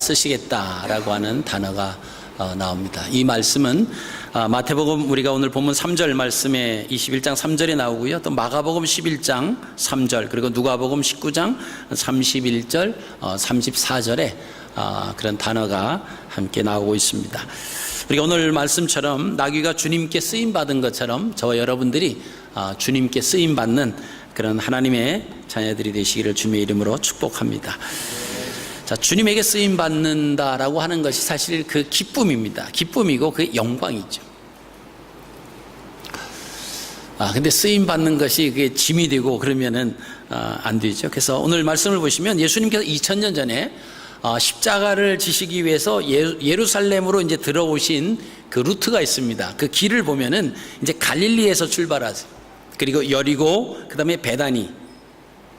쓰시겠다라고 하는 단어가 나옵니다. 이 말씀은 마태복음 우리가 오늘 본문 3절 말씀에 21장 3절에 나오고요. 또 마가복음 11장 3절 그리고 누가복음 19장 31절 34절에 그런 단어가 함께 나오고 있습니다. 우리가 오늘 말씀처럼 나귀가 주님께 쓰임받은 것처럼 저와 여러분들이 주님께 쓰임받는 그런 하나님의 자녀들이 되시기를 주님의 이름으로 축복합니다. 자, 주님에게 쓰임받는다라고 하는 것이 사실 그 기쁨입니다. 기쁨이고 그 영광이죠. 근데 쓰임받는 것이 그게 짐이 되고 그러면은 안 되죠. 그래서 오늘 말씀을 보시면 예수님께서 2000년 전에 십자가를 지시기 위해서 예루살렘으로 이제 들어오신 그 루트가 있습니다. 그 길을 보면은 이제 갈릴리에서 출발하세요. 그리고 여리고, 그 다음에 베다니,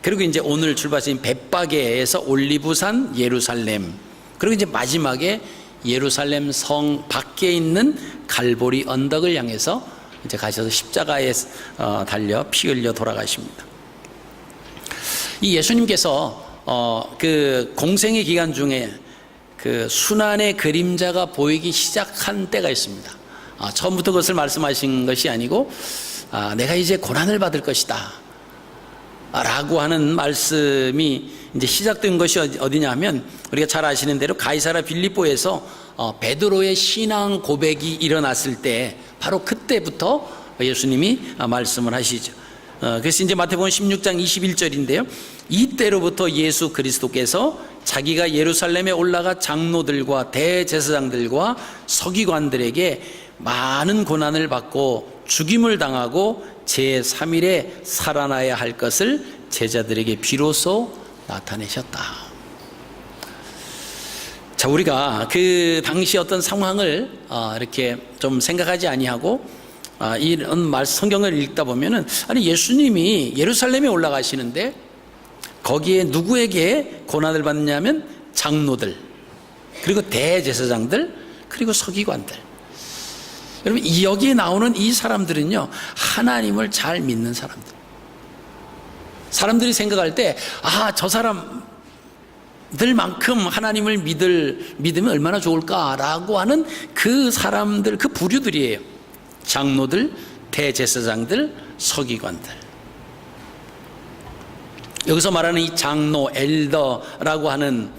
그리고 이제 오늘 출발하신 벳바게에서 올리브산, 예루살렘, 그리고 이제 마지막에 예루살렘 성 밖에 있는 갈보리 언덕을 향해서 이제 가셔서 십자가에 달려 피 흘려 돌아가십니다. 이 예수님께서 그 공생의 기간 중에 그 순환의 그림자가 보이기 시작한 때가 있습니다. 처음부터 그것을 말씀하신 것이 아니고 내가 이제 고난을 받을 것이다 라고 하는 말씀이 이제 시작된 것이 어디냐 하면 우리가 잘 아시는 대로 가이사랴 빌립보에서 베드로의 신앙 고백이 일어났을 때 바로 그때부터 예수님이 말씀을 하시죠. 그래서 이제 마태복음 16장 21절인데요. 이때로부터 예수 그리스도께서 자기가 예루살렘에 올라가 장로들과 대제사장들과 서기관들에게 많은 고난을 받고 죽임을 당하고 제3일에 살아나야 할 것을 제자들에게 비로소 나타내셨다. 자, 우리가 그 당시 어떤 상황을 이렇게 좀 생각하지 아니하고 이런 성경을 읽다 보면은 아니 예수님이 예루살렘에 올라가시는데 거기에 누구에게 고난을 받느냐면 장로들, 그리고 대제사장들, 그리고 서기관들. 여러분, 여기에 나오는 이 사람들은요, 하나님을 잘 믿는 사람들. 사람들이 생각할 때, 저 사람들만큼 하나님을 믿으면 얼마나 좋을까라고 하는 그 사람들, 그 부류들이에요. 장로들, 대제사장들, 서기관들. 여기서 말하는 이 장로, 엘더라고 하는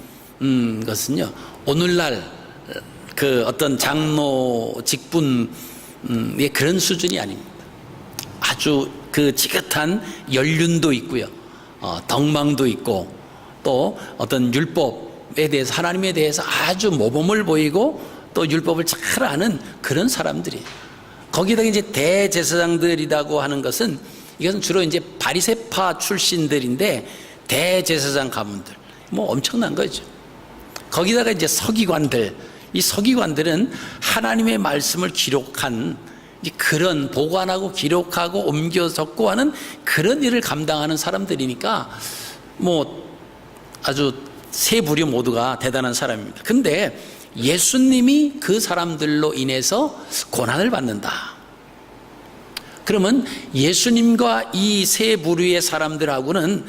것은요, 오늘날 그 어떤 장로 직분의 그런 수준이 아닙니다. 아주 그 지긋한 연륜도 있고요, 덕망도 있고, 또 어떤 율법에 대해서, 하나님에 대해서 아주 모범을 보이고 또 율법을 잘 아는 그런 사람들이에요. 거기다가 이제 대제사장들이라고 하는 것은 이것은 주로 이제 바리새파 출신들인데 대제사장 가문들, 뭐 엄청난 거죠. 거기다가 이제 서기관들, 이 서기관들은 하나님의 말씀을 기록한 그런 보관하고 기록하고 옮겨 적고 하는 그런 일을 감당하는 사람들이니까 뭐 아주 세 부류 모두가 대단한 사람입니다. 근데 예수님이 그 사람들로 인해서 고난을 받는다. 그러면 예수님과 이 세 부류의 사람들하고는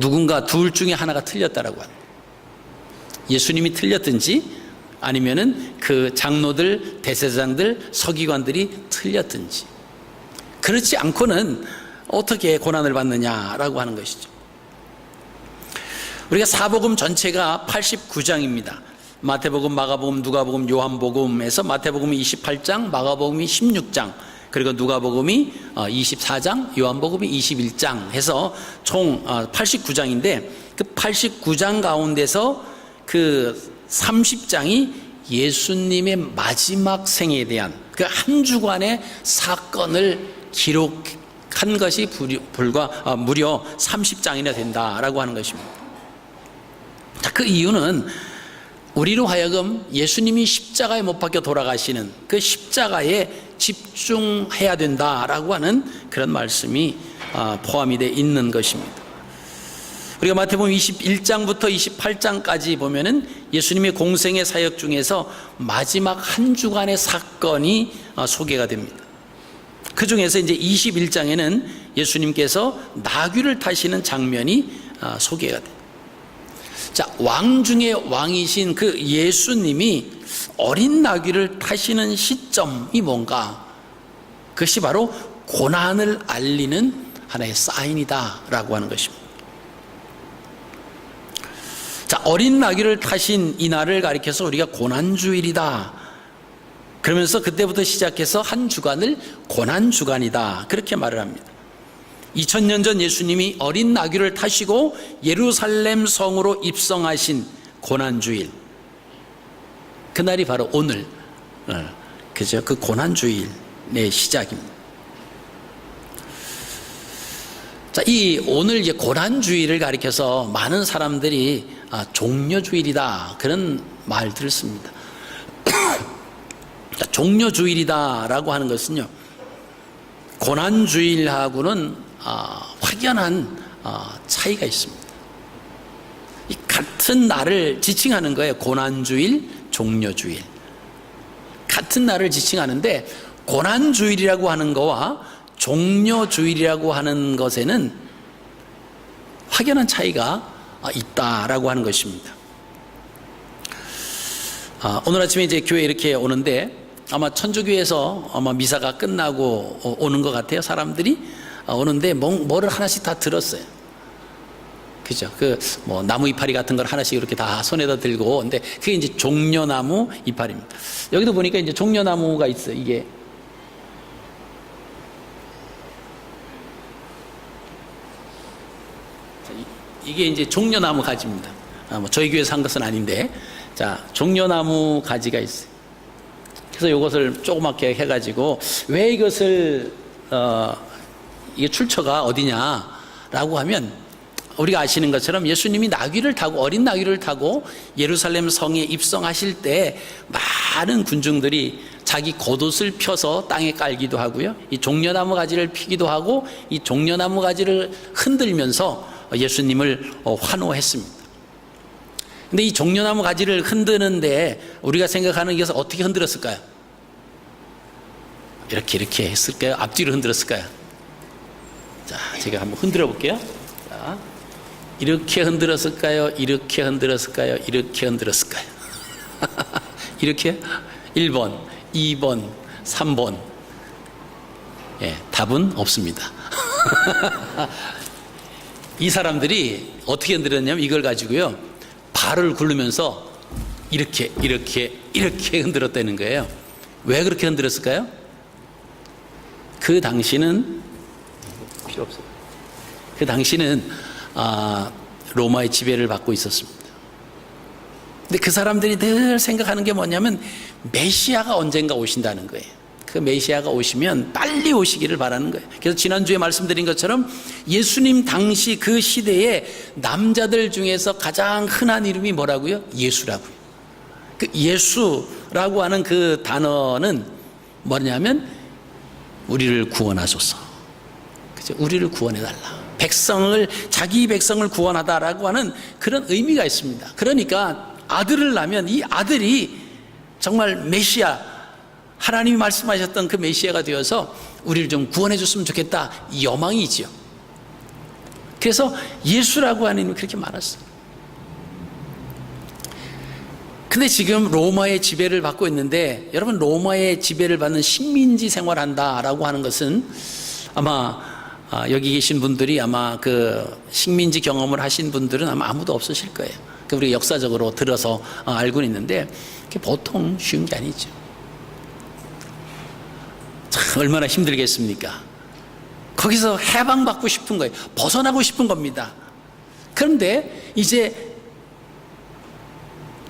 누군가 둘 중에 하나가 틀렸다라고 합니다. 예수님이 틀렸든지 아니면은 그 장로들, 대제사장들, 서기관들이 틀렸든지. 그렇지 않고는 어떻게 고난을 받느냐라고 하는 것이죠. 우리가 사복음 전체가 89장입니다. 마태복음, 마가복음, 누가복음, 요한복음에서 마태복음이 28장, 마가복음이 16장, 그리고 누가복음이 24장, 요한복음이 21장 해서 총 89장인데 그 89장 가운데서 그 30장이 예수님의 마지막 생에 대한 그 한 주간의 사건을 기록한 것이 무려 30장이나 된다라고 하는 것입니다. 자, 그 이유는 우리로 하여금 예수님이 십자가에 못 박혀 돌아가시는 그 십자가에 집중해야 된다라고 하는 그런 말씀이 포함이 되어 있는 것입니다. 우리가 마태복음 21장부터 28장까지 보면은 예수님의 공생의 사역 중에서 마지막 한 주간의 사건이 소개가 됩니다. 그 중에서 이제 21장에는 예수님께서 나귀를 타시는 장면이 소개가 돼요. 자, 왕 중에 왕이신 그 예수님이 어린 나귀를 타시는 시점이 뭔가? 그것이 바로 고난을 알리는 하나의 사인이다라고 하는 것입니다. 자, 어린 나귀를 타신 이 날을 가리켜서 우리가 고난주일이다. 그러면서 그때부터 시작해서 한 주간을 고난주간이다. 그렇게 말을 합니다. 2000년 전 예수님이 어린 나귀를 타시고 예루살렘 성으로 입성하신 고난주일. 그날이 바로 오늘, 그죠? 그 고난주일의 시작입니다. 자, 이 오늘 이제 고난주일을 가리켜서 많은 사람들이 종려주일이다 그런 말들을 씁니다. 종려주일이다라고 하는 것은요, 고난주일하고는 확연한 차이가 있습니다. 이 같은 날을 지칭하는 거예요. 고난주일, 종려주일. 같은 날을 지칭하는데 고난주일이라고 하는 거와 종려주일이라고 하는 것에는 확연한 차이가 있다라고 하는 것입니다. 오늘 아침에 이제 교회 이렇게 오는데 아마 천주교에서 아마 미사가 끝나고 오는 것 같아요. 사람들이 오는데 뭐를 하나씩 다 들었어요. 그죠? 뭐 나무 이파리 같은 걸 하나씩 이렇게 다 손에다 들고, 근데 그게 이제 종려나무 이파리입니다. 여기도 보니까 이제 종려나무가 있어요. 이게 이제 종려나무 가지입니다. 뭐 저희 교회에서 한 것은 아닌데, 자, 종려나무 가지가 있어요. 그래서 이것을 조그맣게 해가지고, 왜 이것을 이게 출처가 어디냐라고 하면, 우리가 아시는 것처럼 예수님이 나귀를 타고, 어린 나귀를 타고 예루살렘 성에 입성하실 때 많은 군중들이 자기 겉옷을 펴서 땅에 깔기도 하고요, 이 종려나무 가지를 피기도 하고, 이 종려나무 가지를 흔들면서 예수님을 환호했습니다. 근데 이 종려나무 가지를 흔드는데 우리가 생각하는 것은 어떻게 흔들었을까요? 이렇게 했을까요? 앞뒤로 흔들었을까요? 자, 제가 한번 흔들어 볼게요. 자, 이렇게 흔들었을까요? 이렇게 흔들었을까요? 이렇게 흔들었을까요? 이렇게 1번, 2번, 3번. 예, 답은 없습니다. 이 사람들이 어떻게 흔들었냐면 이걸 가지고요, 발을 굴르면서 이렇게 흔들었다는 거예요. 왜 그렇게 흔들었을까요? 그 당시는 필요 없어요. 그 당시는 로마의 지배를 받고 있었습니다. 근데 그 사람들이 늘 생각하는 게 뭐냐면 메시아가 언젠가 오신다는 거예요. 그 메시아가 오시면 빨리 오시기를 바라는 거예요. 그래서 지난주에 말씀드린 것처럼 예수님 당시 그 시대에 남자들 중에서 가장 흔한 이름이 뭐라고요? 예수라고요. 그 예수라고 하는 그 단어는 뭐냐면 우리를 구원하소서. 그죠? 우리를 구원해달라. 자기 백성을 구원하다라고 하는 그런 의미가 있습니다. 그러니까 아들을 낳으면 이 아들이 정말 메시아, 하나님이 말씀하셨던 그 메시아가 되어서 우리를 좀 구원해 줬으면 좋겠다, 이 여망이지요. 그래서 예수라고 하는 이름이 그렇게 많았어요. 근데 지금 로마의 지배를 받고 있는데, 여러분, 로마의 지배를 받는 식민지 생활한다라고 하는 것은 아마 여기 계신 분들이 아마 그 식민지 경험을 하신 분들은 아마 아무도 없으실 거예요. 우리가 역사적으로 들어서 알고는 있는데 그게 보통 쉬운 게 아니죠. 참 얼마나 힘들겠습니까? 거기서 해방받고 싶은 거예요. 벗어나고 싶은 겁니다. 그런데 이제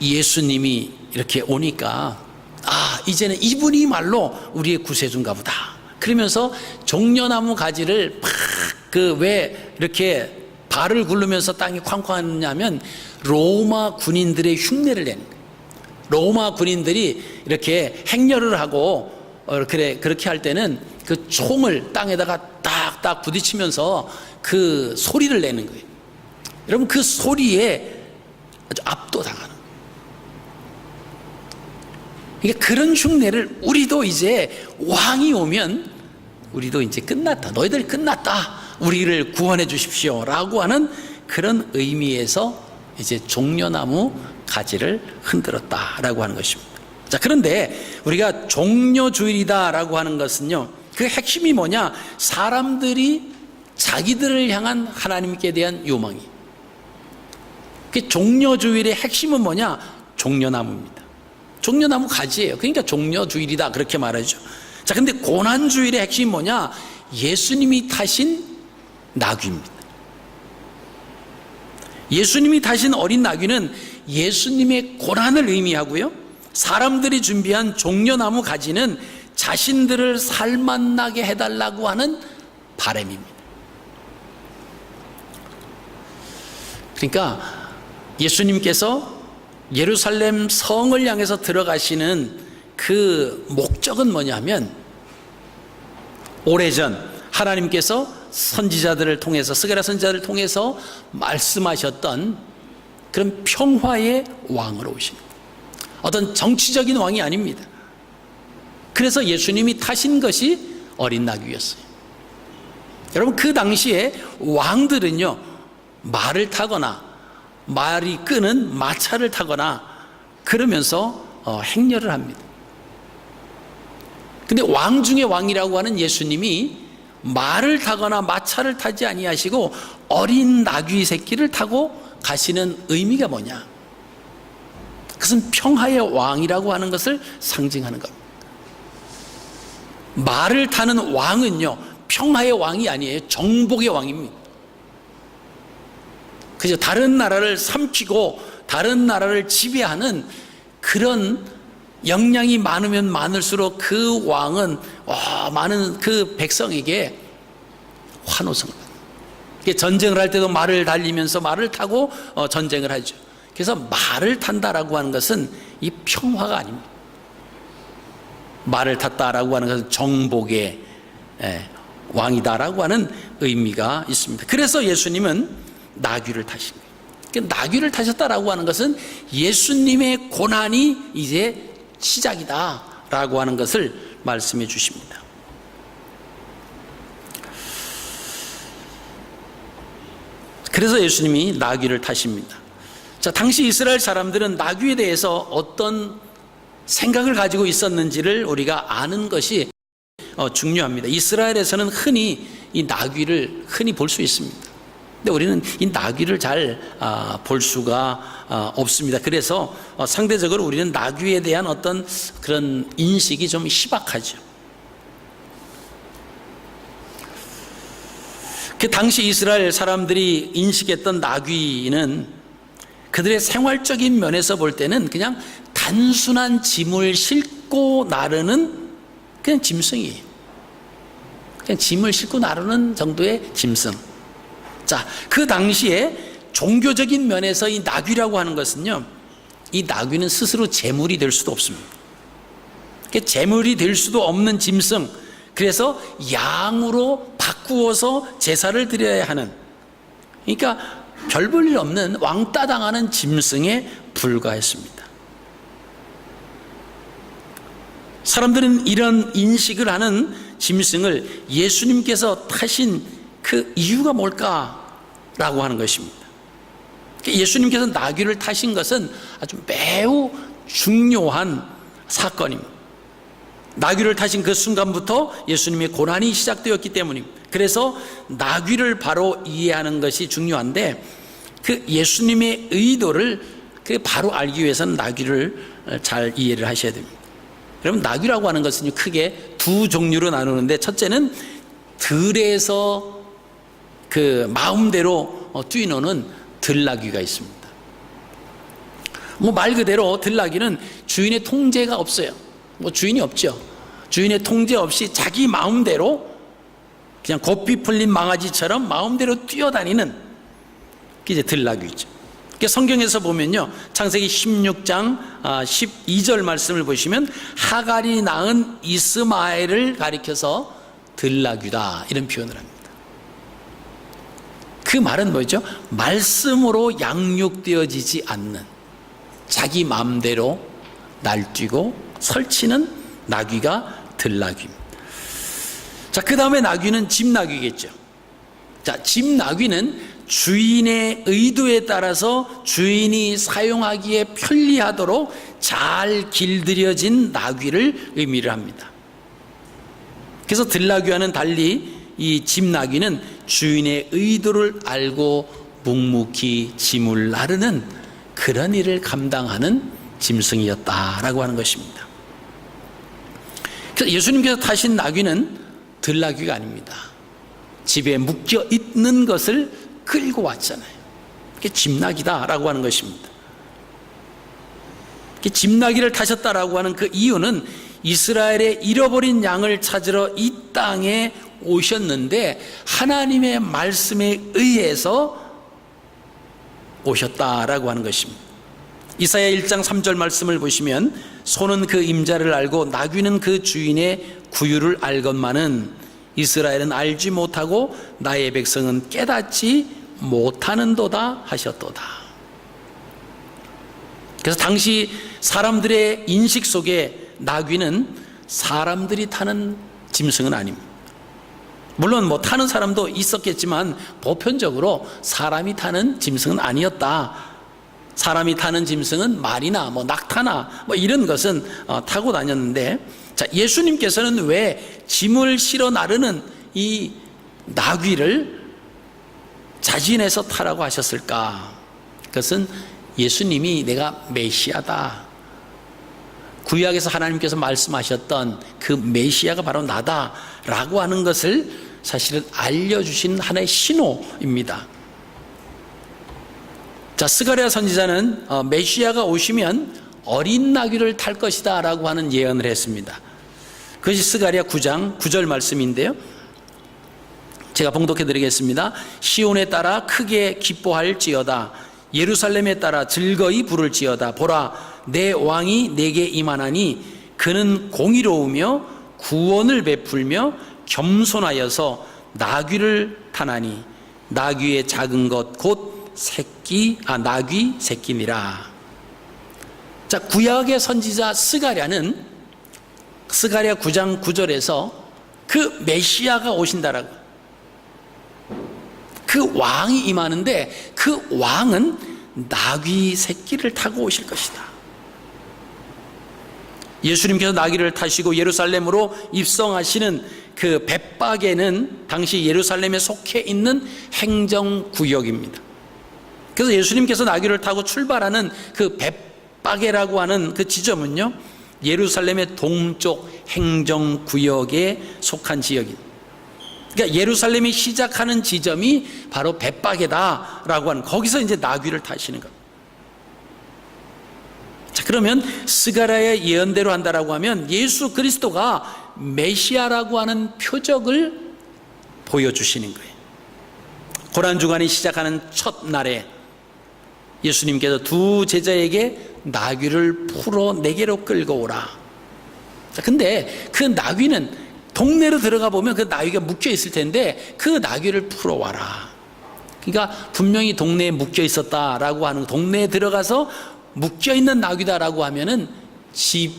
예수님이 이렇게 오니까 이제는 이분이 말로 우리의 구세주인가 보다. 그러면서 종려나무 가지를 왜 이렇게 발을 굴르면서 땅에 쾅쾅 하느냐면 로마 군인들의 흉내를 내는 거예요. 로마 군인들이 이렇게 행렬을 하고 그렇게 할 때는 그 총을 땅에다가 딱딱 부딪히면서 그 소리를 내는 거예요. 여러분, 그 소리에 아주 압도당하는 거예요. 그러니까 그런 흉내를 우리도 이제 왕이 오면 우리도 이제 끝났다, 너희들 끝났다, 우리를 구원해 주십시오 라고 하는 그런 의미에서 이제 종려나무 가지를 흔들었다라고 하는 것입니다. 자, 그런데 우리가 종려주일이다라고 하는 것은요, 그 핵심이 뭐냐? 사람들이 자기들을 향한 하나님께 대한 요망이. 그 종려주일의 핵심은 뭐냐? 종려나무입니다. 종려나무 가지예요. 그러니까 종려주일이다 그렇게 말하죠. 자, 근데 고난주일의 핵심이 뭐냐? 예수님이 타신 나귀입니다. 예수님이 타신 어린 나귀는 예수님의 고난을 의미하고요, 사람들이 준비한 종려나무 가지는 자신들을 살만나게 해달라고 하는 바람입니다. 그러니까 예수님께서 예루살렘 성을 향해서 들어가시는 그 목적은 뭐냐면, 오래전 하나님께서 선지자들을 통해서, 스가랴 선지자를 통해서 말씀하셨던 그런 평화의 왕으로 오신, 어떤 정치적인 왕이 아닙니다. 그래서 예수님이 타신 것이 어린 나귀였어요. 여러분, 그 당시에 왕들은요, 말을 타거나 말이 끄는 마차를 타거나 그러면서 행렬을 합니다. 근데 왕 중에 왕이라고 하는 예수님이 말을 타거나 마차를 타지 아니하시고 어린 나귀 새끼를 타고 가시는 의미가 뭐냐? 그것은 평화의 왕이라고 하는 것을 상징하는 겁니다. 말을 타는 왕은요, 평화의 왕이 아니에요. 정복의 왕입니다. 그죠? 다른 나라를 삼키고 다른 나라를 지배하는 그런 역량이 많으면 많을수록 그 왕은 많은 그 백성에게 환호성을 받는. 전쟁을 할 때도 말을 달리면서 말을 타고 전쟁을 하죠. 그래서 말을 탄다라고 하는 것은 이 평화가 아닙니다. 말을 탔다라고 하는 것은 정복의 왕이다라고 하는 의미가 있습니다. 그래서 예수님은 나귀를 타신 거예요. 나귀를 타셨다라고 하는 것은 예수님의 고난이 이제 시작이다라고 하는 것을 말씀해 주십니다. 그래서 예수님이 나귀를 타십니다. 자, 당시 이스라엘 사람들은 나귀에 대해서 어떤 생각을 가지고 있었는지를 우리가 아는 것이 중요합니다. 이스라엘에서는 흔히 이 나귀를 흔히 볼 수 있습니다. 근데 우리는 이 나귀를 잘 볼 수가 없습니다. 그래서 상대적으로 우리는 나귀에 대한 어떤 그런 인식이 좀 희박하죠. 그 당시 이스라엘 사람들이 인식했던 나귀는 그들의 생활적인 면에서 볼 때는 그냥 단순한 짐을 싣고 나르는 그냥 짐승이에요. 그냥 짐을 싣고 나르는 정도의 짐승. 자, 그 당시에 종교적인 면에서 이 나귀라고 하는 것은요, 이 나귀는 스스로 제물이 될 수도 없습니다. 제물이 될 수도 없는 짐승, 그래서 양으로 바꾸어서 제사를 드려야 하는, 그러니까 별 볼 일 없는 왕따 당하는 짐승에 불과했습니다. 사람들은 이런 인식을 하는 짐승을 예수님께서 타신 그 이유가 뭘까라고 하는 것입니다. 예수님께서 나귀를 타신 것은 아주 매우 중요한 사건입니다. 나귀를 타신 그 순간부터 예수님의 고난이 시작되었기 때문입니다. 그래서 나귀를 바로 이해하는 것이 중요한데, 그 예수님의 의도를 바로 알기 위해서는 나귀를 잘 이해를 하셔야 됩니다. 여러분, 나귀라고 하는 것은 크게 두 종류로 나누는데, 첫째는 들에서 그 마음대로 뛰노는 들나귀가 있습니다. 말 그대로 들나귀는 주인의 통제가 없어요. 주인이 없죠. 주인의 통제 없이 자기 마음대로 그냥 고삐 풀린 망아지처럼 마음대로 뛰어다니는 게 이제 들나귀죠. 성경에서 보면요, 창세기 16장 12절 말씀을 보시면 하갈이 낳은 이스마엘을 가리켜서 들나귀다 이런 표현을 합니다. 그 말은 뭐죠? 말씀으로 양육되어지지 않는, 자기 마음대로 날뛰고 설치는 나귀가 들나귀입니다. 자, 그 다음에 나귀는 집나귀겠죠. 자, 집나귀는 주인의 의도에 따라서 주인이 사용하기에 편리하도록 잘 길들여진 나귀를 의미를 합니다. 그래서 들나귀와는 달리 이 집나귀는 주인의 의도를 알고 묵묵히 짐을 나르는 그런 일을 감당하는 짐승이었다라고 하는 것입니다. 그래서 예수님께서 타신 나귀는 들나귀가 아닙니다. 집에 묶여 있는 것을 끌고 왔잖아요. 그게 집나귀다라고 하는 것입니다. 집나귀를 타셨다라고 하는 그 이유는 이스라엘의 잃어버린 양을 찾으러 이 땅에 오셨는데 하나님의 말씀에 의해서 오셨다라고 하는 것입니다. 이사야 1장 3절 말씀을 보시면 소는 그 임자를 알고 나귀는 그 주인의 구유를 알건만은 이스라엘은 알지 못하고 나의 백성은 깨닫지 못하는도다 하셨도다. 그래서 당시 사람들의 인식 속에 나귀는 사람들이 타는 짐승은 아닙니다. 물론 타는 사람도 있었겠지만 보편적으로 사람이 타는 짐승은 아니었다. 사람이 타는 짐승은 말이나 낙타나 이런 것은 타고 다녔는데, 자, 예수님께서는 왜 짐을 실어 나르는 이 나귀를 자진해서 타라고 하셨을까? 그것은 예수님이 내가 메시아다, 구약에서 하나님께서 말씀하셨던 그 메시아가 바로 나다라고 하는 것을 사실은 알려주신 하나의 신호입니다. 자, 스가랴 선지자는 메시아가 오시면 어린 나귀를 탈 것이다 라고 하는 예언을 했습니다. 그것이 스가랴 9장 9절 말씀인데요, 제가 봉독해 드리겠습니다. 시온에 따라 크게 기뻐할지어다, 예루살렘에 따라 즐거이 부를지어다. 보라, 내 왕이 내게 임하나니 그는 공의로우며 구원을 베풀며 겸손하여서 나귀를 타나니 나귀의 작은 것 곧 나귀 새끼니라. 자, 구약의 선지자 스가랴는 스가랴 9장 9절에서 그 메시아가 오신다라고, 그 왕이 임하는데 그 왕은 나귀 새끼를 타고 오실 것이다. 예수님께서 나귀를 타시고 예루살렘으로 입성하시는 그 벳박에는 당시 예루살렘에 속해 있는 행정구역입니다. 그래서 예수님께서 나귀를 타고 출발하는 그 벳박에라고 하는 그 지점은요, 예루살렘의 동쪽 행정구역에 속한 지역입니다. 그러니까 예루살렘이 시작하는 지점이 바로 벳박에다라고 하는, 거기서 이제 나귀를 타시는 겁니다. 자, 그러면 스가랴의 예언대로 한다라고 하면 예수 그리스도가 메시아라고 하는 표적을 보여주시는 거예요. 고난주간이 시작하는 첫 날에 예수님께서 두 제자에게 나귀를 풀어 내게로 끌고 오라. 자, 근데 그 나귀는 동네로 들어가 보면 그 나귀가 묶여 있을 텐데 그 나귀를 풀어와라. 그러니까 분명히 동네에 묶여 있었다라고 하는, 동네에 들어가서 묶여 있는 나귀다라고 하면은 집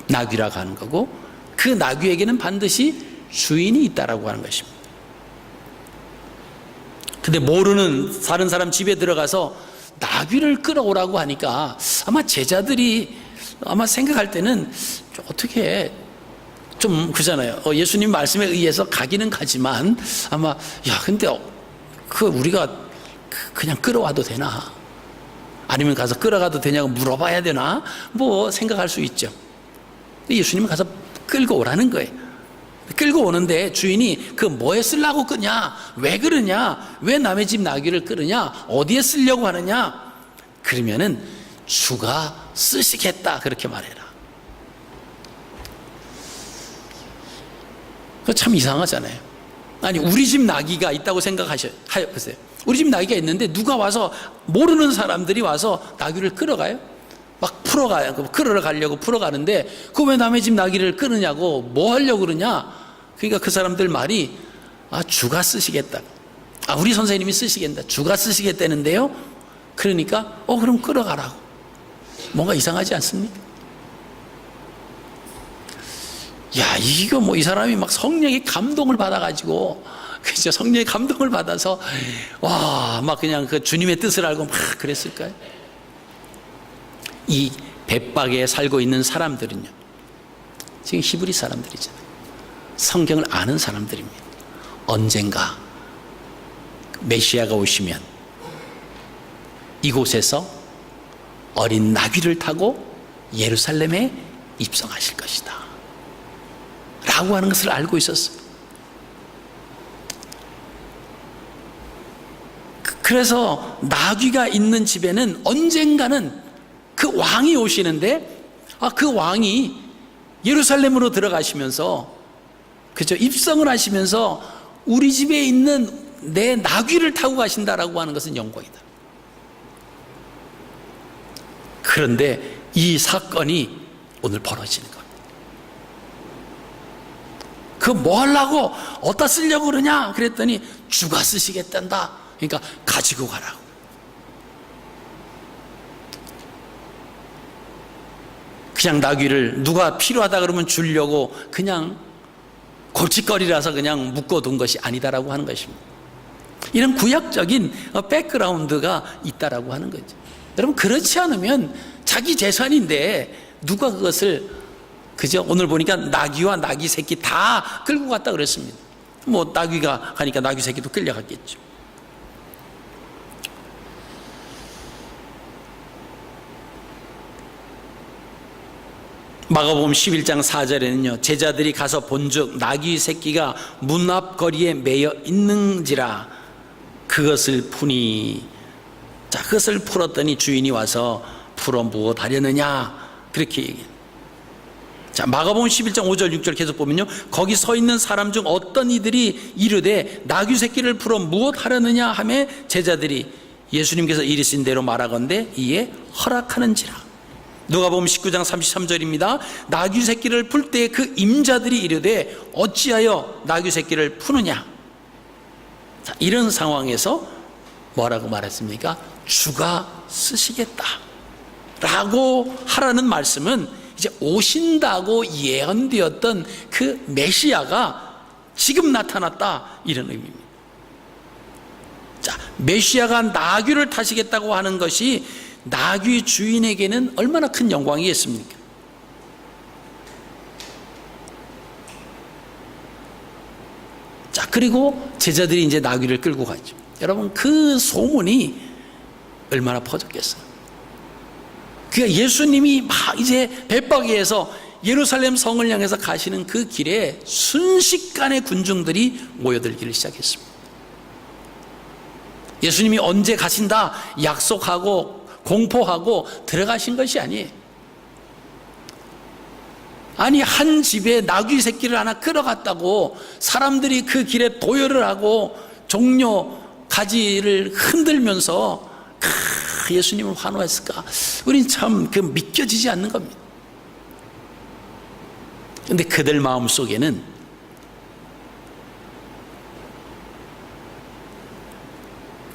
나귀라고 하는 거고, 그 나귀에게는 반드시 주인이 있다라고 하는 것입니다. 근데 모르는 다른 사람 집에 들어가서 나귀를 끌어오라고 하니까 아마 제자들이 아마 생각할 때는 어떻게 좀 그잖아요. 예수님 말씀에 의해서 가기는 가지만 아마 근데 우리가 그냥 끌어와도 되나? 아니면 가서 끌어가도 되냐고 물어봐야 되나? 생각할 수 있죠. 예수님은 가서 끌고 오라는 거예요. 끌고 오는데 주인이 그 뭐에 쓰려고 끄냐? 왜 그러냐? 왜 남의 집 나귀를 끌으냐? 어디에 쓰려고 하느냐? 그러면은 주가 쓰시겠다 그렇게 말해라. 그거 참 이상하잖아요. 아니, 우리 집 나귀가 있다고 생각하세요. 우리 집 나귀가 있는데 누가 와서, 모르는 사람들이 와서 나귀를 끌어가요? 막 풀어가요. 끌어 가려고 풀어가는데 그 왜 남의 집 나귀를 끌으냐고, 뭐 하려고 그러냐? 그러니까 그 사람들 말이 주가 쓰시겠다. 우리 선생님이 쓰시겠다. 주가 쓰시겠다는데요. 그러니까 그럼 끌어가라고. 뭔가 이상하지 않습니까? 이거 이 사람이 막 성령의 감동을 받아가지고 그죠? 성령의 감동을 받아서 와, 막 그냥 그 주님의 뜻을 알고 막 그랬을까요? 이 벳박에 살고 있는 사람들은요, 지금 히브리 사람들이잖아요. 성경을 아는 사람들입니다. 언젠가 메시아가 오시면 이곳에서 어린 나귀를 타고 예루살렘에 입성하실 것이다 라고 하는 것을 알고 있었어요. 그래서 나귀가 있는 집에는 언젠가는 그 왕이 오시는데, 그 왕이 예루살렘으로 들어가시면서, 그죠? 입성을 하시면서 우리 집에 있는 내 나귀를 타고 가신다라고 하는 것은 영광이다. 그런데 이 사건이 오늘 벌어지는 겁니다. 그거 뭐 하려고, 어디다 쓰려고 그러냐? 그랬더니 주가 쓰시겠단다. 그러니까 가지고 가라고. 그냥 나귀를 누가 필요하다 그러면 주려고 그냥 골칫거리라서 그냥 묶어둔 것이 아니다라고 하는 것입니다. 이런 구약적인 백그라운드가 있다라고 하는 거죠. 여러분, 그렇지 않으면 자기 재산인데 누가 그것을, 그죠? 오늘 보니까 나귀와 나귀 새끼 다 끌고 갔다 그랬습니다. 뭐 나귀가 가니까 나귀 새끼도 끌려갔겠죠. 마가복음 11장 4절에는요, 제자들이 가서 본즉 나귀 새끼가 문 앞 거리에 매여 있는지라 그것을 푸니, 자, 그것을 풀었더니 주인이 와서 풀어 무엇 하려느냐, 그렇게 얘기해요. 자, 마가복음 11장 5절 6절 계속 보면요, 거기 서 있는 사람 중 어떤 이들이 이르되 나귀 새끼를 풀어 무엇 하려느냐 하매 제자들이 예수님께서 이르신 대로 말하건대 이에 허락하는지라. 누가복음 19장 33절입니다. 나귀 새끼를 풀 때 그 임자들이 이르되 어찌하여 나귀 새끼를 푸느냐. 자, 이런 상황에서 뭐라고 말했습니까? 주가 쓰시겠다 라고 하라는 말씀은 이제 오신다고 예언되었던 그 메시아가 지금 나타났다, 이런 의미입니다. 자, 메시아가 나귀를 타시겠다고 하는 것이 나귀 주인에게는 얼마나 큰 영광이겠습니까? 자, 그리고 제자들이 이제 나귀를 끌고 가죠. 여러분, 그 소문이 얼마나 퍼졌겠어요? 그러니까 예수님이 막 이제 벳박에서 예루살렘 성을 향해서 가시는 그 길에 순식간에 군중들이 모여들기를 시작했습니다. 예수님이 언제 가신다 약속하고 공포하고 들어가신 것이 아니에요. 아니, 한 집에 나귀 새끼를 하나 끌어갔다고 사람들이 그 길에 도열을 하고 종려 가지를 흔들면서 예수님을 환호했을까? 우린 참 그 믿겨지지 않는 겁니다. 그런데 그들 마음속에는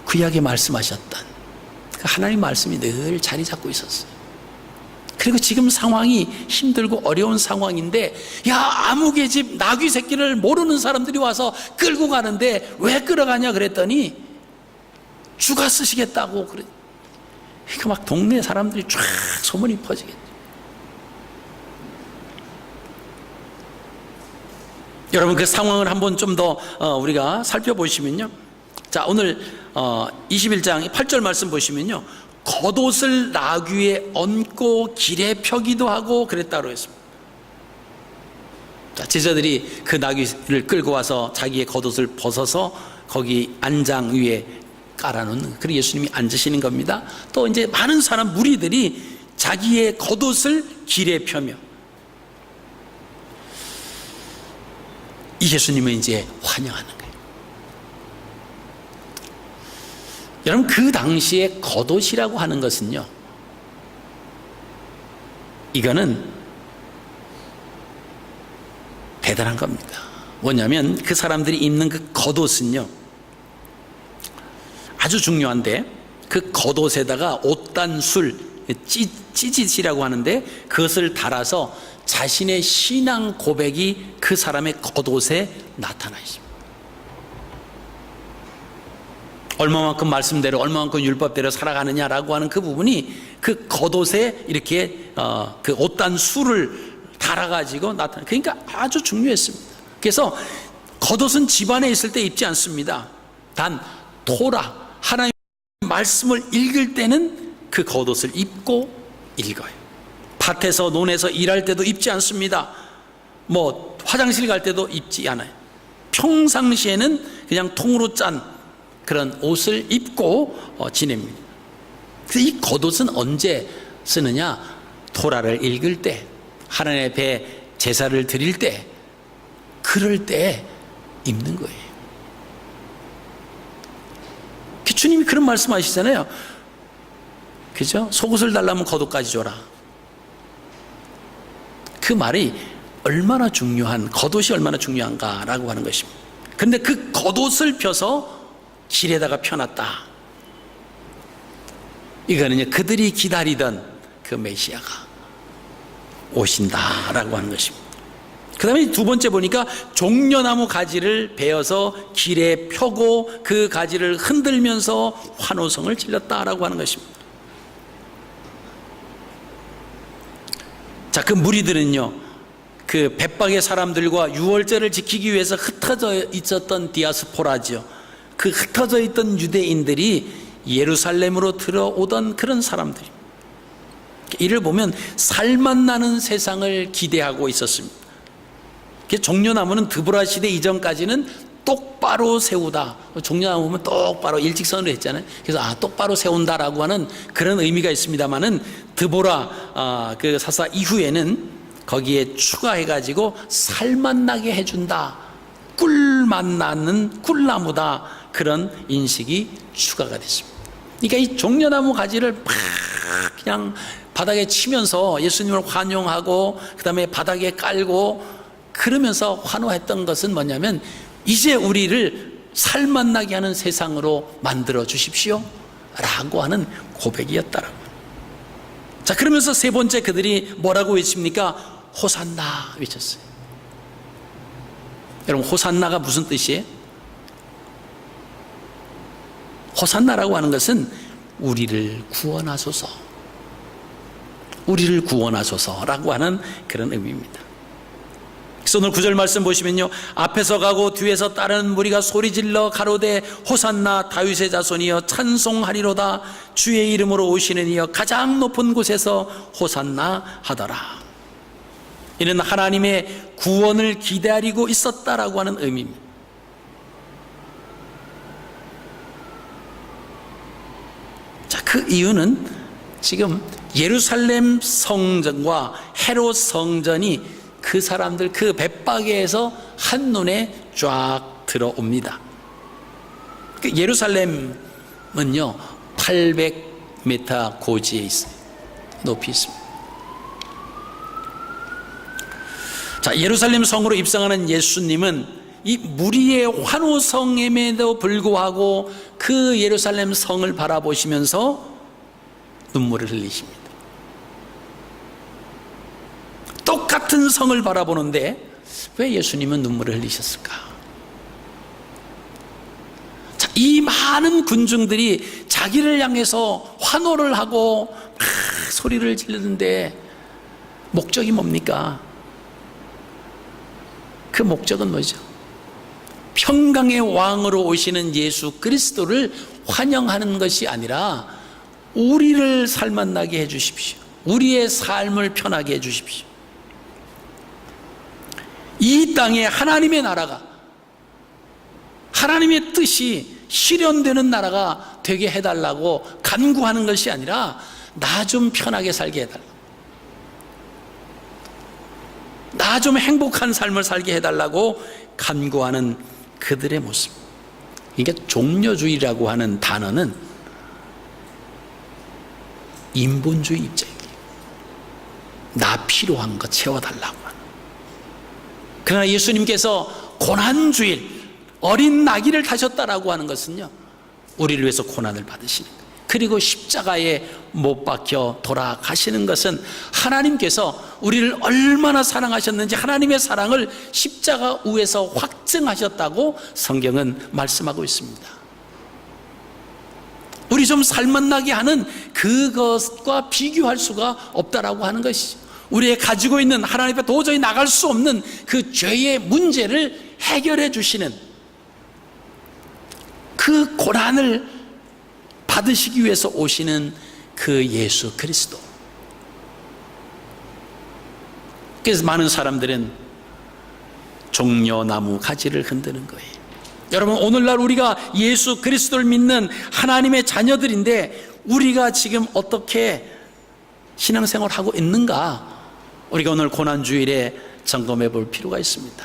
구약에 말씀하셨던 하나님 말씀이 늘 자리 잡고 있었어요. 그리고 지금 상황이 힘들고 어려운 상황인데, 야, 아무개 집 나귀 새끼를 모르는 사람들이 와서 끌고 가는데 왜 끌어가냐 그랬더니 주가 쓰시겠다고 그래. 그러니까 막 동네 사람들이 쫙 소문이 퍼지겠죠. 여러분, 그 상황을 한번 좀 더 우리가 살펴보시면요, 자, 오늘 21장 8절 말씀 보시면요, 겉옷을 나귀에 얹고 길에 펴기도 하고 그랬다고 했습니다. 자, 제자들이 그 나귀를 끌고 와서 자기의 겉옷을 벗어서 거기 안장 위에 깔아놓는, 그리고 예수님이 앉으시는 겁니다. 또 이제 많은 사람 무리들이 자기의 겉옷을 길에 펴며 이 예수님을 이제 환영하는 거예요. 여러분, 그 당시에 겉옷이라고 하는 것은요, 이거는 대단한 겁니다. 뭐냐면 그 사람들이 입는 그 겉옷은요 아주 중요한데, 그 겉옷에다가 옷단술, 찌짓이라고 하는데 그것을 달아서 자신의 신앙 고백이 그 사람의 겉옷에 나타나 있습니다. 얼마만큼 말씀대로 얼마만큼 율법대로 살아가느냐라고 하는 그 부분이 그 겉옷에 이렇게 그 옷단 수를 달아가지고 나타나. 그러니까 아주 중요했습니다. 그래서 겉옷은 집안에 있을 때 입지 않습니다. 단 토라 하나님의 말씀을 읽을 때는 그 겉옷을 입고 읽어요. 밭에서 논에서 일할 때도 입지 않습니다. 뭐 화장실 갈 때도 입지 않아요. 평상시에는 그냥 통으로 짠 그런 옷을 입고 지냅니다. 그래서 이 겉옷은 언제 쓰느냐? 토라를 읽을 때, 하나님 앞에 제사를 드릴 때, 그럴 때 입는 거예요. 주님이 그런 말씀하시잖아요. 그죠? 속옷을 달라면 겉옷까지 줘라. 그 말이 얼마나 중요한, 겉옷이 얼마나 중요한가라고 하는 것입니다. 그런데 그 겉옷을 펴서 길에다가 펴놨다. 이거는요, 그들이 기다리던 그 메시아가 오신다라고 하는 것입니다. 그 다음에 두 번째 보니까 종려나무 가지를 베어서 길에 펴고 그 가지를 흔들면서 환호성을 질렀다라고 하는 것입니다. 자, 그 무리들은요, 그 백박의 사람들과 유월절을 지키기 위해서 흩어져 있었던 디아스포라죠. 그 흩어져 있던 유대인들이 예루살렘으로 들어오던 그런 사람들입니다. 이를 보면 살맛 나는 세상을 기대하고 있었습니다. 종려나무는 드보라 시대 이전까지는 똑바로 세우다. 종려나무 보면 똑바로 일직선으로 했잖아요. 그래서 똑바로 세운다라고 하는 그런 의미가 있습니다만은 드보라 그 사사 이후에는 거기에 추가해가지고 살맛 나게 해준다. 꿀맛 나는 꿀나무다. 그런 인식이 추가가 됐습니다. 그러니까 이 종려나무 가지를 막 그냥 바닥에 치면서 예수님을 환영하고 그 다음에 바닥에 깔고 그러면서 환호했던 것은 뭐냐면 이제 우리를 살맛 나게 하는 세상으로 만들어 주십시오 라고 하는 고백이었다라고. 자, 그러면서 세 번째 그들이 뭐라고 외칩니까? 호산나 외쳤어요. 여러분, 호산나가 무슨 뜻이에요? 호산나라고 하는 것은 우리를 구원하소서, 우리를 구원하소서라고 하는 그런 의미입니다. 그래서 오늘 9절 말씀 보시면요, 앞에서 가고 뒤에서 따르는 무리가 소리질러 가로되 호산나 다윗의 자손이여 찬송하리로다. 주의 이름으로 오시는 이여 가장 높은 곳에서 호산나 하더라. 이는 하나님의 구원을 기다리고 있었다라고 하는 의미입니다. 자, 그 이유는 지금 예루살렘 성전과 헤롯 성전이 그 사람들 그 벳바게에서 한눈에 쫙 들어옵니다. 예루살렘은요 800m 고지에 있어요. 높이 있습니다. 자, 예루살렘 성으로 입성하는 예수님은 이 무리의 환호성임에도 불구하고 그 예루살렘 성을 바라보시면서 눈물을 흘리십니다. 똑같은 성을 바라보는데 왜 예수님은 눈물을 흘리셨을까? 자, 이 많은 군중들이 자기를 향해서 환호를 하고 소리를 지르는데 목적이 뭡니까? 그 목적은 뭐죠? 평강의 왕으로 오시는 예수 그리스도를 환영하는 것이 아니라 우리를 살맛나게 해 주십시오. 우리의 삶을 편하게 해 주십시오. 이 땅에 하나님의 나라가, 하나님의 뜻이 실현되는 나라가 되게 해달라고 간구하는 것이 아니라 나 좀 편하게 살게 해달라, 나 좀 행복한 삶을 살게 해달라고 간구하는 그들의 모습. 이게 종려주의라고 하는 단어는 인본주의 입장이에요. 나 필요한 거 채워달라고 하는. 그러나 예수님께서 고난주일 어린 나귀를 타셨다라고 하는 것은요, 우리를 위해서 고난을 받으시는 거예요. 그리고 십자가에 못 박혀 돌아가시는 것은 하나님께서 우리를 얼마나 사랑하셨는지 하나님의 사랑을 십자가 위에서 확증하셨다고 성경은 말씀하고 있습니다. 우리 좀 살맛나게 하는 그것과 비교할 수가 없다라고 하는 것이죠. 우리의 가지고 있는 하나님 앞에 도저히 나갈 수 없는 그 죄의 문제를 해결해 주시는, 그 고난을 받으시기 위해서 오시는 그 예수 그리스도. 그래서 많은 사람들은 종려나무 가지를 흔드는 거예요. 여러분, 오늘날 우리가 예수 그리스도를 믿는 하나님의 자녀들인데 우리가 지금 어떻게 신앙생활을 하고 있는가? 우리가 오늘 고난주일에 점검해 볼 필요가 있습니다.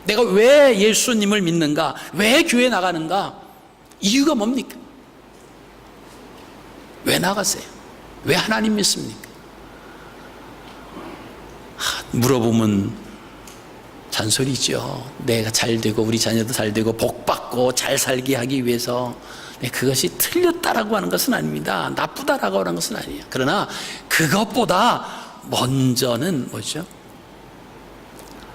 내가 왜 예수님을 믿는가? 왜 교회 나가는가? 이유가 뭡니까? 왜 나가세요? 왜 하나님 믿습니까? 물어보면 잔소리죠. 내가 잘 되고 우리 자녀도 잘 되고 복 받고 잘 살게 하기 위해서. 그것이 틀렸다라고 하는 것은 아닙니다. 나쁘다라고 하는 것은 아니에요. 그러나 그것보다 먼저는 뭐죠?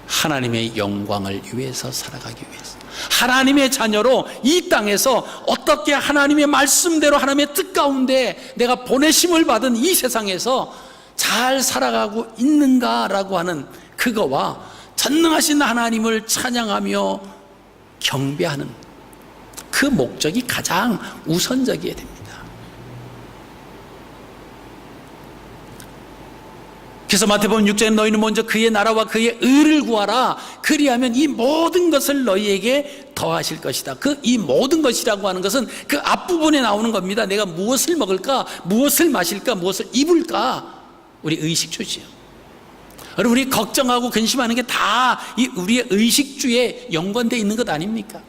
하나님의 영광을 위해서 살아가기 위해서, 하나님의 자녀로 이 땅에서 어떻게 하나님의 말씀대로 하나님의 뜻 가운데 내가 보내심을 받은 이 세상에서 잘 살아가고 있는가라고 하는 그거와 전능하신 하나님을 찬양하며 경배하는 그 목적이 가장 우선적이어야 됩니다. 그래서 마태복음 6장에 너희는 먼저 그의 나라와 그의 의를 구하라. 그리하면 이 모든 것을 너희에게 더하실 것이다. 이 모든 것이라고 하는 것은 그 앞부분에 나오는 겁니다. 내가 무엇을 먹을까? 무엇을 마실까? 무엇을 입을까? 우리 의식주지요. 여러분, 우리 걱정하고 근심하는 게 다 이 우리의 의식주에 연관되어 있는 것 아닙니까?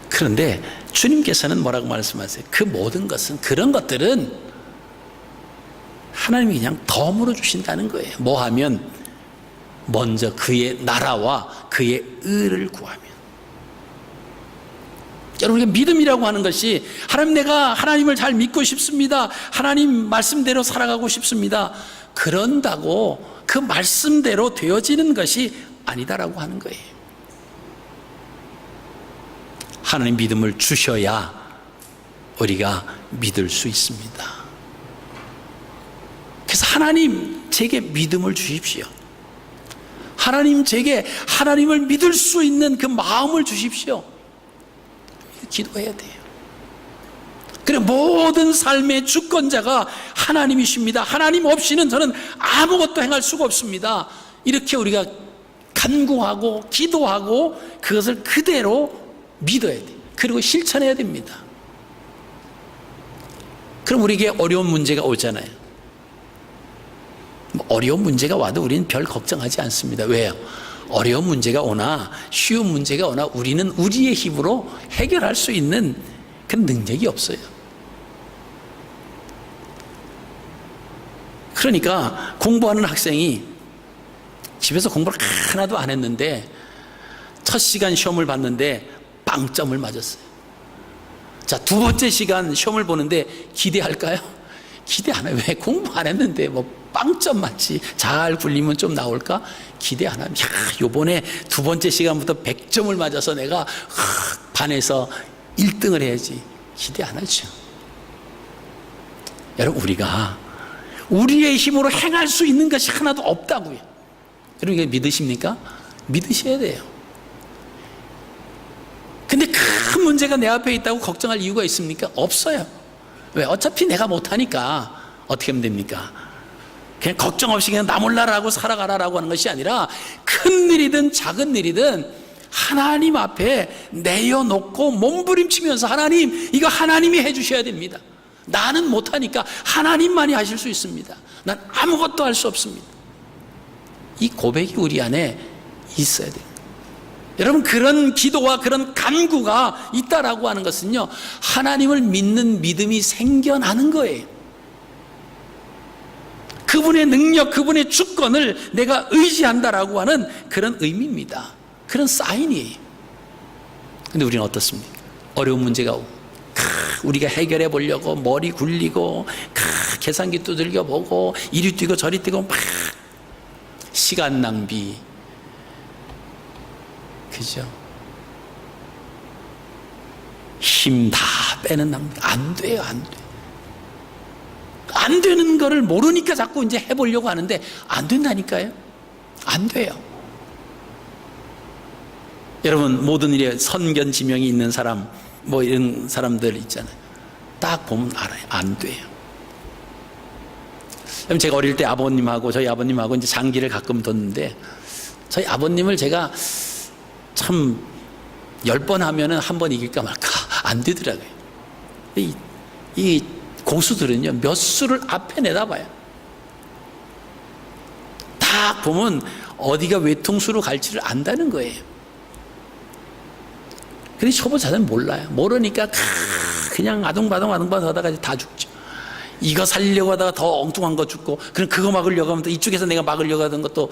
그런데 주님께서는 뭐라고 말씀하세요? 그 모든 것은, 그런 것들은 하나님이 그냥 덤으로 주신다는 거예요. 뭐 하면? 먼저 그의 나라와 그의 의를 구하면. 여러분, 믿음이라고 하는 것이, 하나님, 내가 하나님을 잘 믿고 싶습니다, 하나님 말씀대로 살아가고 싶습니다, 그런다고 그 말씀대로 되어지는 것이 아니다라고 하는 거예요. 하나님 믿음을 주셔야 우리가 믿을 수 있습니다. 그래서 하나님, 제게 믿음을 주십시오. 하나님, 제게 하나님을 믿을 수 있는 그 마음을 주십시오. 기도해야 돼요. 그래, 모든 삶의 주권자가 하나님이십니다. 하나님 없이는 저는 아무것도 행할 수가 없습니다. 이렇게 우리가 간구하고 기도하고 그것을 그대로 믿어야 돼요. 그리고 실천해야 됩니다. 그럼 우리에게 어려운 문제가 오잖아요. 어려운 문제가 와도 우리는 별 걱정하지 않습니다. 왜요? 어려운 문제가 오나 쉬운 문제가 오나 우리는 우리의 힘으로 해결할 수 있는 그런 능력이 없어요. 그러니까 공부하는 학생이 집에서 공부를 하나도 안 했는데 첫 시간 시험을 봤는데 빵점을 맞았어요. 자, 두 번째 시간 시험을 보는데 기대할까요? 기대 안 해요. 왜? 공부 안 했는데 뭐 빵점 맞지, 잘 굴리면 좀 나올까? 기대 안 합니다. 요번에 두 번째 시간부터 100점을 맞아서 내가 반에서 1등을 해야지. 기대 안 하죠. 여러분, 우리가 우리의 힘으로 행할 수 있는 것이 하나도 없다고요. 여러분, 이게 믿으십니까? 믿으셔야 돼요. 근데 큰 문제가 내 앞에 있다고 걱정할 이유가 있습니까? 없어요. 왜? 어차피 내가 못하니까 어떻게 하면 됩니까? 그냥 걱정 없이 그냥 나 몰라라고 살아가라라고 하는 것이 아니라 큰 일이든 작은 일이든 하나님 앞에 내어놓고 몸부림치면서, 하나님, 이거 하나님이 해주셔야 됩니다. 나는 못하니까 하나님만이 하실 수 있습니다. 난 아무것도 할 수 없습니다. 이 고백이 우리 안에 있어야 돼요. 여러분, 그런 기도와 그런 간구가 있다라고 하는 것은요, 하나님을 믿는 믿음이 생겨나는 거예요. 그분의 능력, 그분의 주권을 내가 의지한다라고 하는 그런 의미입니다. 그런 사인이에요. 근데 우리는 어떻습니까? 어려운 문제가 오고 우리가 해결해 보려고 머리 굴리고 계산기 두들겨 보고 이리 뛰고 저리 뛰고 막 시간 낭비, 그죠? 힘 다 빼는 낭비. 안 돼요, 안 돼. 안 되는 거를 모르니까 자꾸 이제 해보려고 하는데 안 된다니까요. 안 돼요. 여러분, 모든 일에 선견 지명이 있는 사람, 뭐 이런 사람들 있잖아요. 딱 보면 알아요. 안 돼요. 제가 어릴 때 아버님하고 저희 아버님하고 이제 장기를 가끔 뒀는데 저희 아버님을 제가 참 10번 하면은 한 번 이길까 말까 안 되더라고요. 이 고수들은요, 몇 수를 앞에 내다봐요. 딱 보면 어디가 외통수로 갈지를 안다는 거예요. 근데 초보자는 몰라요. 모르니까 그냥 아둥바둥 하다가 다 죽죠. 이거 살리려고 하다가 더 엉뚱한 거 죽고, 그럼 그거 막으려고 하면 또 이쪽에서 내가 막으려고 하던 것도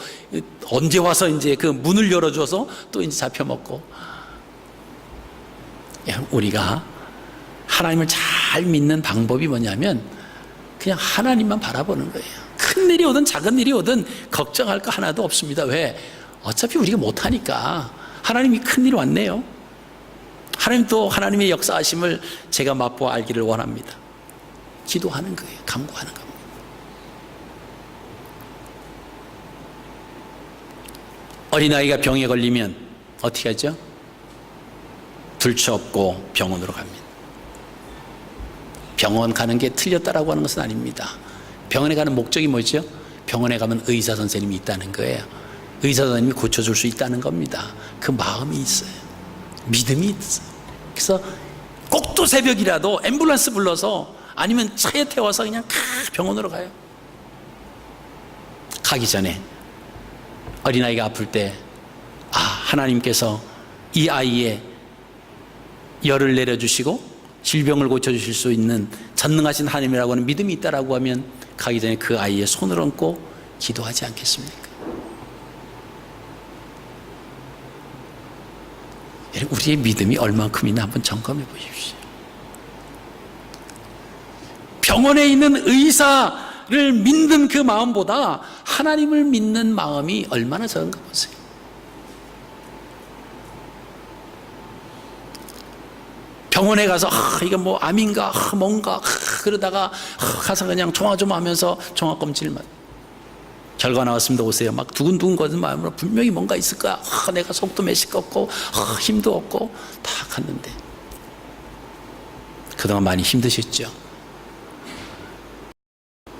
언제 와서 이제 그 문을 열어줘서 또 이제 잡혀먹고. 우리가 하나님을 잘 믿는 방법이 뭐냐면 그냥 하나님만 바라보는 거예요. 큰 일이 오든 작은 일이 오든 걱정할 거 하나도 없습니다. 왜? 어차피 우리가 못하니까. 하나님이 큰 일 왔네요. 하나님 또 하나님의 역사하심을 제가 맛보아 알기를 원합니다. 기도하는 거예요. 간구하는 겁니다. 어린아이가 병에 걸리면 어떻게 하죠? 둘째없고 병원으로 갑니다. 병원 가는 게 틀렸다라고 하는 것은 아닙니다. 병원에 가는 목적이 뭐죠? 병원에 가면 의사 선생님이 있다는 거예요. 의사 선생님이 고쳐줄 수 있다는 겁니다. 그 마음이 있어요. 믿음이 있어요. 그래서 꼭두 새벽이라도 앰뷸런스 불러서 아니면 차에 태워서 그냥 병원으로 가요. 가기 전에 어린아이가 아플 때 하나님께서 이 아이의 열을 내려주시고 질병을 고쳐주실 수 있는 전능하신 하나님이라고 하는 믿음이 있다라고 하면 가기 전에 그 아이의 손을 얹고 기도하지 않겠습니까? 우리의 믿음이 얼만큼이나 한번 점검해 보십시오. 병원에 있는 의사를 믿는 그 마음보다 하나님을 믿는 마음이 얼마나 적은가 보세요. 병원에 가서 이게 뭐 암인가 뭔가 그러다가 가서 그냥 조마조마하면서 종합검진을 결과 나왔습니다. 오세요. 막 두근두근 거리는 마음으로 분명히 뭔가 있을 거야. 내가 속도 메시껍고 힘도 없고 다 갔는데 그동안 많이 힘드셨죠.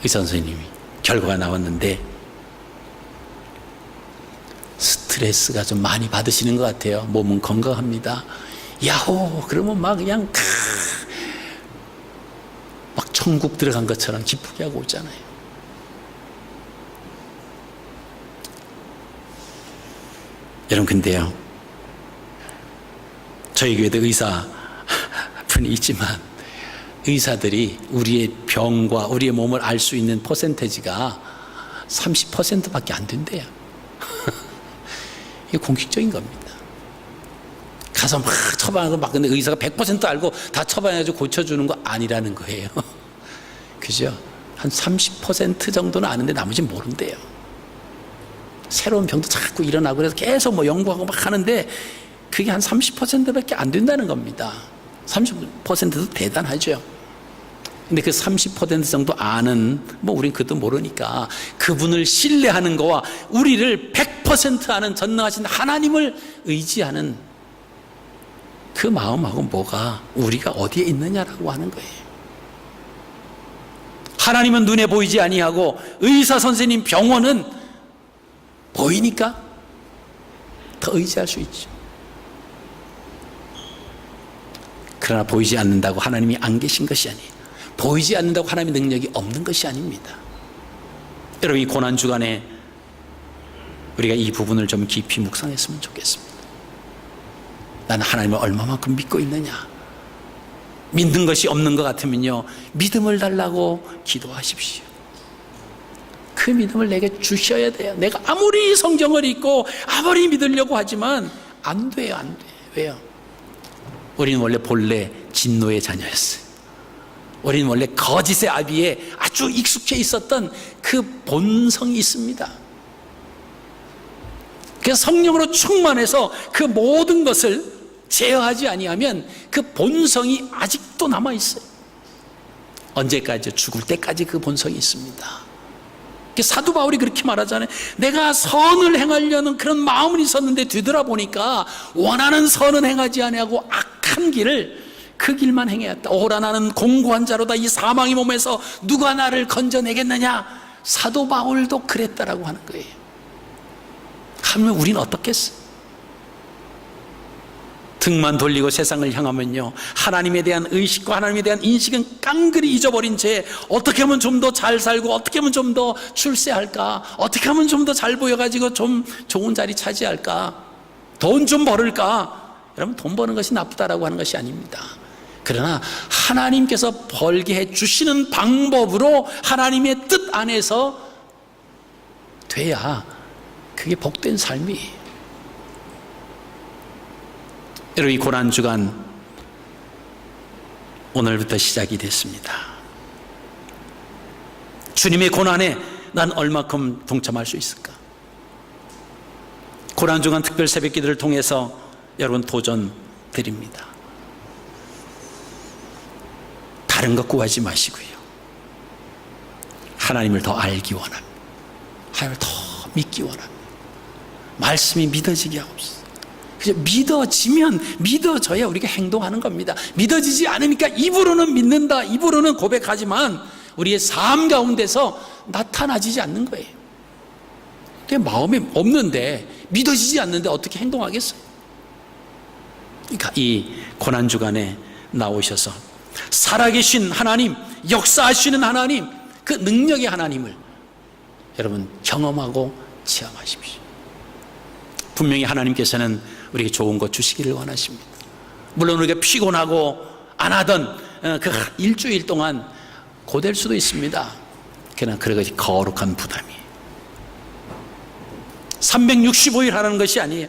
의사 선생님이 결과가 나왔는데 스트레스가 좀 많이 받으시는 것 같아요. 몸은 건강합니다. 야호! 그러면 막 그냥 막 천국 들어간 것처럼 기쁘게 하고 오잖아요. 여러분, 근데요, 저희 교회도 의사분이 있지만 의사들이 우리의 병과 우리의 몸을 알 수 있는 퍼센테이지가 30%밖에 안 된대요. 이게 공식적인 겁니다. 가서 막 처방하고 막, 근데 의사가 100% 알고 다 처방해가지고 고쳐주는 거 아니라는 거예요. 그죠? 한 30% 정도는 아는데 나머지는 모른대요. 새로운 병도 자꾸 일어나고 그래서 계속 뭐 연구하고 막 하는데 그게 한 30%밖에 안 된다는 겁니다. 30%도 대단하죠. 근데 그 30% 정도 아는, 뭐 우린 그것도 모르니까 그분을 신뢰하는 거와 우리를 100% 아는 전능하신 하나님을 의지하는 그 마음하고 뭐가 우리가 어디에 있느냐라고 하는 거예요. 하나님은 눈에 보이지 아니하고 의사 선생님 병원은 보이니까 더 의지할 수 있죠. 그러나 보이지 않는다고 하나님이 안 계신 것이 아니에요. 보이지 않는다고 하나님의 능력이 없는 것이 아닙니다. 여러분, 이 고난주간에 우리가 이 부분을 좀 깊이 묵상했으면 좋겠습니다. 나는 하나님을 얼마만큼 믿고 있느냐. 믿는 것이 없는 것 같으면요, 믿음을 달라고 기도하십시오. 그 믿음을 내게 주셔야 돼요. 내가 아무리 성경을 읽고 아무리 믿으려고 하지만 안 돼요. 안 돼요. 왜요? 우리는 원래 본래 진노의 자녀였어요. 우리는 원래 거짓의 아비에 아주 익숙해 있었던 그 본성이 있습니다. 그래서 성령으로 충만해서 그 모든 것을 제어하지 아니하면 그 본성이 아직도 남아 있어요. 언제까지? 죽을 때까지 그 본성이 있습니다. 사도 바울이 그렇게 말하잖아요. 내가 선을 행하려는 그런 마음은 있었는데 뒤돌아보니까 원하는 선은 행하지 아니하고 악한 길을 그 길만 행해왔다. 오라 나는 공고한 자로다. 이 사망의 몸에서 누가 나를 건져내겠느냐. 사도 바울도 그랬다라고 하는 거예요. 하면 우리는 어떻겠어요? 등만 돌리고 세상을 향하면요, 하나님에 대한 의식과 하나님에 대한 인식은 깡그리 잊어버린 채 어떻게 하면 좀 더 잘 살고 어떻게 하면 좀 더 출세할까, 어떻게 하면 좀 더 잘 보여가지고 좀 좋은 자리 차지할까, 돈 좀 벌을까. 여러분, 돈 버는 것이 나쁘다라고 하는 것이 아닙니다. 그러나 하나님께서 벌게 해주시는 방법으로 하나님의 뜻 안에서 돼야 그게 복된 삶이에요. 여러분, 이 고난주간 오늘부터 시작이 됐습니다. 주님의 고난에 난 얼마큼 동참할 수 있을까? 고난주간 특별 새벽기도를 통해서 여러분 도전 드립니다. 다른 것 구하지 마시고요, 하나님을 더 알기 원합니다. 하나님을 더 믿기 원합니다. 말씀이 믿어지게 하옵소서. 믿어지면, 믿어져야 우리가 행동하는 겁니다. 믿어지지 않으니까 입으로는 믿는다, 입으로는 고백하지만 우리의 삶 가운데서 나타나지지 않는 거예요. 그게 마음에 없는데, 믿어지지 않는데 어떻게 행동하겠어요? 그러니까 이 고난주간에 나오셔서 살아계신 하나님, 역사하시는 하나님, 그 능력의 하나님을 여러분 경험하고 체험하십시오. 분명히 하나님께서는 우리에게 좋은 것 주시기를 원하십니다. 물론 우리가 피곤하고 안 하던 그 일주일 동안 고될 수도 있습니다. 그러나 그것이 거룩한 부담이에요. 365일 하라는 것이 아니에요.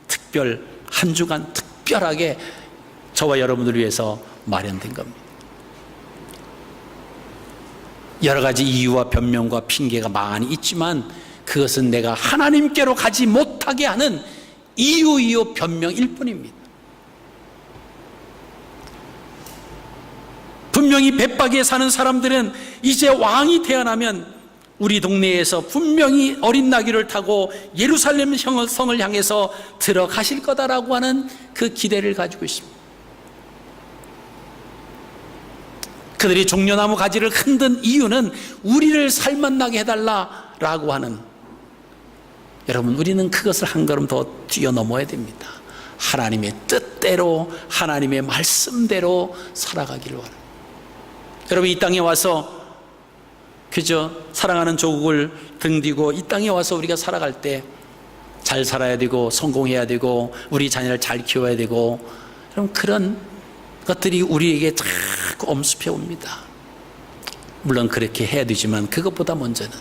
특별 한 주간 특별하게 저와 여러분들을 위해서 마련된 겁니다. 여러 가지 이유와 변명과 핑계가 많이 있지만 그것은 내가 하나님께로 가지 못하게 하는 이유 변명일 뿐입니다. 분명히 벳박에 사는 사람들은 이제 왕이 태어나면 우리 동네에서 분명히 어린 나귀를 타고 예루살렘 성을 향해서 들어가실 거다라고 하는 그 기대를 가지고 있습니다. 그들이 종려나무 가지를 흔든 이유는 우리를 살맛나게 해달라라고 하는, 여러분, 우리는 그것을 한 걸음 더 뛰어넘어야 됩니다. 하나님의 뜻대로, 하나님의 말씀대로 살아가기를 원합니다. 여러분, 이 땅에 와서 그저 사랑하는 조국을 등지고 이 땅에 와서 우리가 살아갈 때 잘 살아야 되고 성공해야 되고 우리 자녀를 잘 키워야 되고, 여러분, 그런 것들이 우리에게 자꾸 엄습해 옵니다. 물론 그렇게 해야 되지만 그것보다 먼저는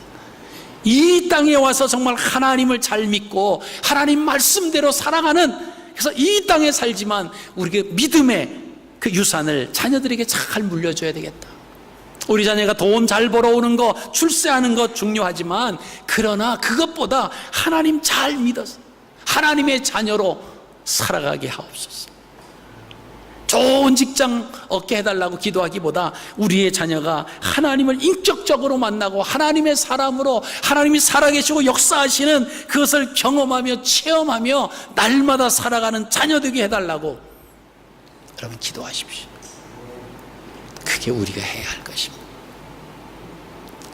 이 땅에 와서 정말 하나님을 잘 믿고 하나님 말씀대로 살아가는, 그래서 이 땅에 살지만 우리가 믿음의 그 유산을 자녀들에게 잘 물려줘야 되겠다. 우리 자녀가 돈 잘 벌어오는 거, 출세하는 것 중요하지만, 그러나 그것보다 하나님 잘 믿어서 하나님의 자녀로 살아가게 하옵소서. 좋은 직장 얻게 해달라고 기도하기보다 우리의 자녀가 하나님을 인격적으로 만나고 하나님의 사람으로 하나님이 살아계시고 역사하시는 그것을 경험하며 체험하며 날마다 살아가는 자녀 되게 해달라고 여러분 기도하십시오. 그게 우리가 해야 할 것입니다.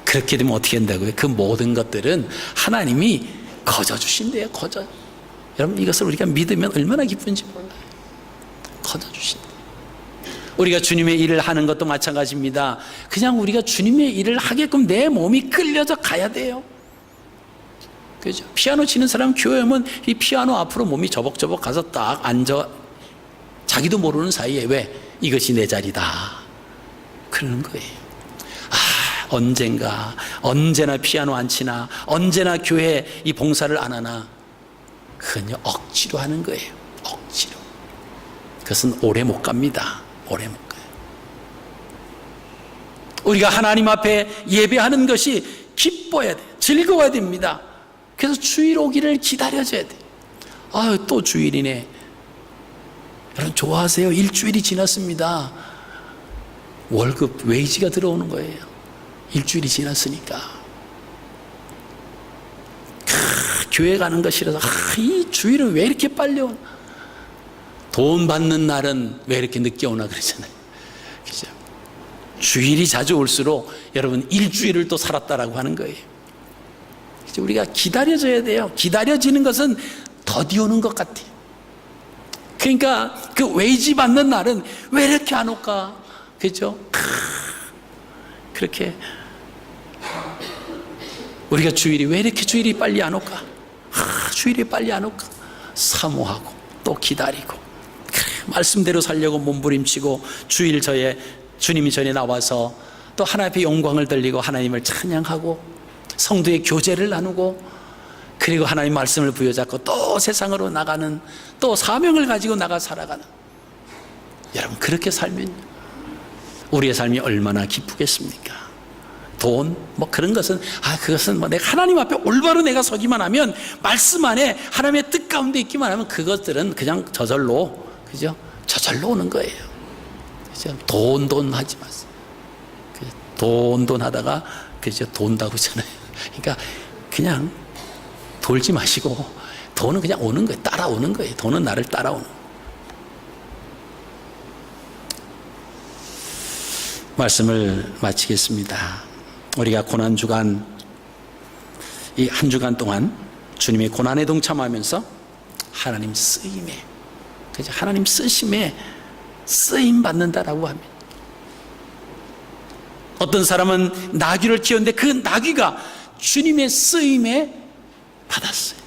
그렇게 되면 어떻게 된다고요? 그 모든 것들은 하나님이 거저주신대요. 거저. 여러분, 이것을 우리가 믿으면 얼마나 기쁜지 몰라요. 거저주신다. 우리가 주님의 일을 하는 것도 마찬가지입니다. 그냥 우리가 주님의 일을 하게끔 내 몸이 끌려져 가야 돼요. 그죠? 피아노 치는 사람 교회 오면 이 피아노 앞으로 몸이 저벅저벅 가서 딱 앉아, 자기도 모르는 사이에 왜? 이것이 내 자리다. 그러는 거예요. 언제나 피아노 안 치나, 언제나 교회 이 봉사를 안 하나, 그건요 억지로 하는 거예요. 억지로. 그것은 오래 못 갑니다. 오래 못 가요. 우리가 하나님 앞에 예배하는 것이 기뻐야 돼요. 즐거워야 됩니다. 그래서 주일 오기를 기다려줘야 돼요. 또 주일이네. 여러분 좋아하세요? 일주일이 지났습니다. 월급, 웨이지가 들어오는 거예요. 일주일이 지났으니까. 교회 가는 거 싫어서 이 주일은 왜 이렇게 빨리 오나? 돈 받는 날은 왜 이렇게 늦게 오나 그러잖아요. 그죠? 주일이 자주 올수록 여러분 일주일을 또 살았다라고 하는 거예요. 그죠? 우리가 기다려줘야 돼요. 기다려지는 것은 더디 오는 것 같아요. 그러니까 그 웨이지 받는 날은 왜 이렇게 안 올까? 그죠? 그렇게 우리가 왜 이렇게 주일이 빨리 안 올까? 주일이 빨리 안 올까? 사모하고 또 기다리고 말씀대로 살려고 몸부림치고 주일 주님이 전에 나와서 또 하나님 앞에 영광을 돌리고 하나님을 찬양하고 성도의 교제를 나누고 그리고 하나님 말씀을 부여잡고 또 세상으로 나가는 또 사명을 가지고 나가 살아가는 여러분 그렇게 살면 우리의 삶이 얼마나 기쁘겠습니까? 돈, 그런 것은, 그것은 내가 하나님 앞에 올바로 내가 서기만 하면, 말씀 안에 하나님의 뜻 가운데 있기만 하면 그것들은 그냥 저절로, 그죠? 저절로 오는 거예요. 그죠? 돈 하지 마세요. 돈 하다가, 그죠? 돈다고 하잖아요. 그러니까 그냥 돌지 마시고, 돈은 그냥 오는 거예요. 따라오는 거예요. 돈은 나를 따라오는 거예요. 말씀을 마치겠습니다. 우리가 고난주간 이 한 주간 동안 주님의 고난에 동참하면서 하나님 쓰임에 그죠? 하나님 쓰심에 쓰임 받는다라고 합니다. 어떤 사람은 나귀를 키웠는데 그 나귀가 주님의 쓰임에 받았어요.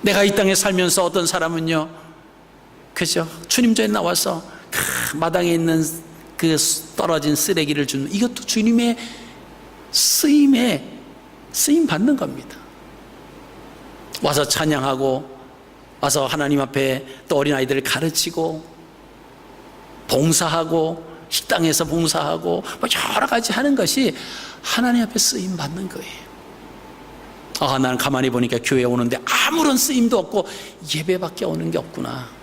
내가 이 땅에 살면서 어떤 사람은요, 그죠? 주님 전에 나와서 마당에 있는 그 떨어진 쓰레기를 주는 이것도 주님의 쓰임 받는 겁니다. 와서 찬양하고 와서 하나님 앞에 또 어린아이들을 가르치고 봉사하고 식당에서 봉사하고 여러 가지 하는 것이 하나님 앞에 쓰임 받는 거예요. 나는 가만히 보니까 교회에 오는데 아무런 쓰임도 없고 예배밖에 오는 게 없구나.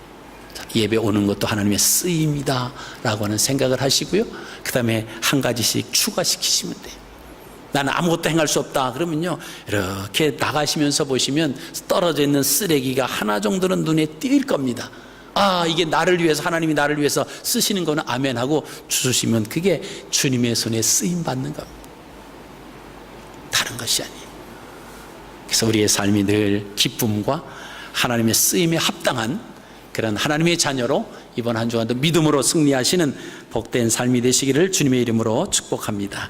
예배 오는 것도 하나님의 쓰임이다 라고 하는 생각을 하시고요. 그 다음에 한 가지씩 추가시키시면 돼요. 나는 아무것도 행할 수 없다 그러면요, 이렇게 나가시면서 보시면 떨어져 있는 쓰레기가 하나 정도는 눈에 띌 겁니다. 이게 나를 위해서, 하나님이 나를 위해서 쓰시는 거는 아멘 하고 주시면 그게 주님의 손에 쓰임 받는 겁니다. 다른 것이 아니에요. 그래서 우리의 삶이 늘 기쁨과 하나님의 쓰임에 합당한 그런 하나님의 자녀로 이번 한 주간도 믿음으로 승리하시는 복된 삶이 되시기를 주님의 이름으로 축복합니다.